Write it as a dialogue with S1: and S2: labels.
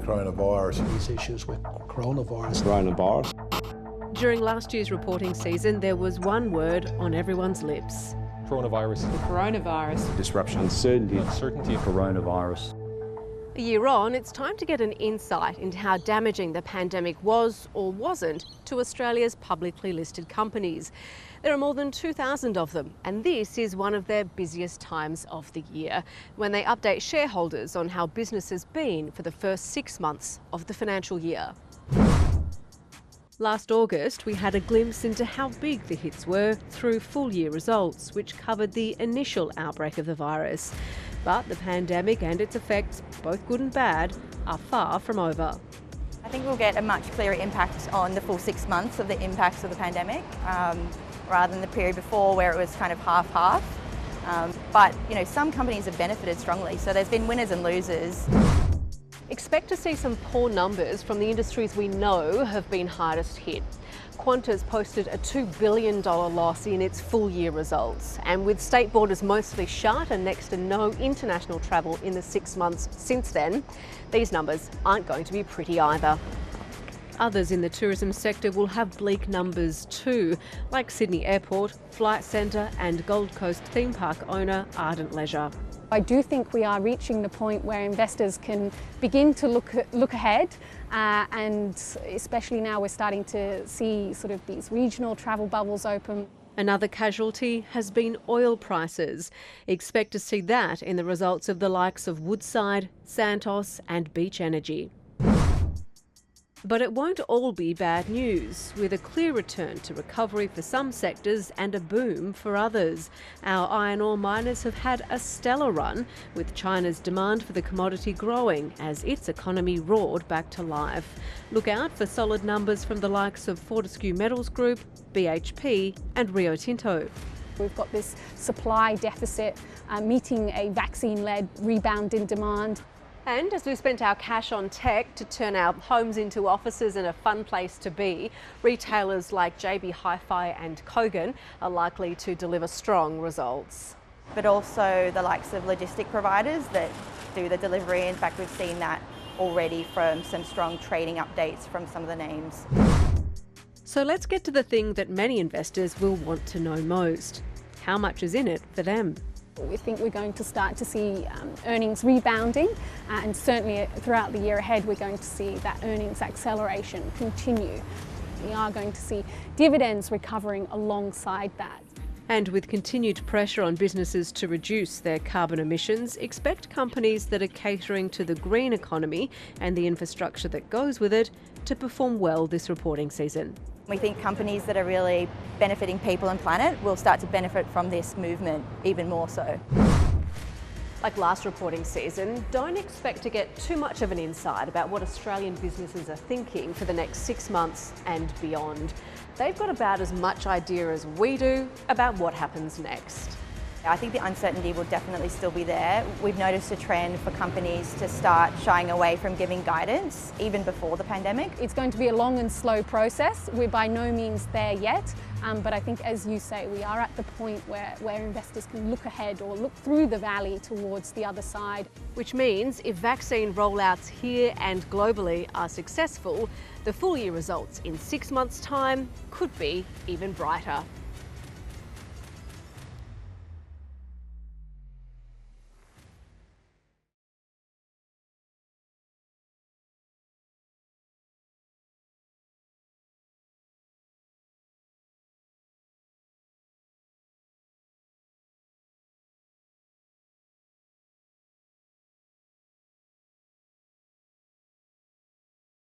S1: coronavirus.
S2: These issues with coronavirus.
S3: During last year's reporting season, there was one word on everyone's lips.
S4: Coronavirus.
S5: The coronavirus.
S4: Disruption. Uncertainty. Coronavirus.
S3: A year on, it's time to get an insight into how damaging the pandemic was or wasn't to Australia's publicly listed companies. There are more than 2,000 of them, and this is one of their busiest times of the year, when they update shareholders on how business has been for the first 6 months of the financial year. Last August, we had a glimpse into how big the hits were through full year results, which covered the initial outbreak of the virus. But the pandemic and its effects, both good and bad, are far from over.
S6: I think we'll get a much clearer impact on the full 6 months of the impacts of the pandemic, rather than the period before where it was kind of half-half. But, you know, some companies have benefited strongly, so there's been winners and losers.
S3: Expect to see some poor numbers from the industries we know have been hardest hit. Qantas posted a $2 billion loss in its full year results, and with state borders mostly shut and next to no international travel in the 6 months since then, these numbers aren't going to be pretty either. Others in the tourism sector will have bleak numbers too, like Sydney Airport, Flight Centre and Gold Coast theme park owner Ardent Leisure.
S7: I do think we are reaching the point where investors can begin to look ahead, and especially now we're starting to see sort of these regional travel bubbles open.
S3: Another casualty has been oil prices. Expect to see that in the results of the likes of Woodside, Santos and Beach Energy. But it won't all be bad news, with a clear return to recovery for some sectors and a boom for others. Our iron ore miners have had a stellar run, with China's demand for the commodity growing as its economy roared back to life. Look out for solid numbers from the likes of Fortescue Metals Group, BHP and Rio Tinto.
S7: We've got this supply deficit meeting a vaccine-led rebound in demand.
S3: And as we spent our cash on tech to turn our homes into offices and a fun place to be, retailers like JB Hi-Fi and Kogan are likely to deliver strong results.
S6: But also the likes of logistic providers that do the delivery. In fact, we've seen that already from some strong trading updates from some of the names.
S3: So let's get to the thing that many investors will want to know most. How much is in it for them?
S7: We think we're going to start to see earnings rebounding, and certainly throughout the year ahead we're going to see that earnings acceleration continue. We are going to see dividends recovering alongside that.
S3: And with continued pressure on businesses to reduce their carbon emissions, expect companies that are catering to the green economy and the infrastructure that goes with it to perform well this reporting season.
S6: We think companies that are really benefiting people and planet will start to benefit from this movement even more so.
S3: Like last reporting season, don't expect to get too much of an insight about what Australian businesses are thinking for the next 6 months and beyond. They've got about as much idea as we do about what happens next.
S6: I think the uncertainty will definitely still be there. We've noticed a trend for companies to start shying away from giving guidance, even before the pandemic.
S7: It's going to be a long and slow process. We're by no means there yet, but I think, as you say, we are at the point where investors can look ahead or look through the valley towards the other side.
S3: Which means if vaccine rollouts here and globally are successful, the full year results in 6 months' time could be even brighter.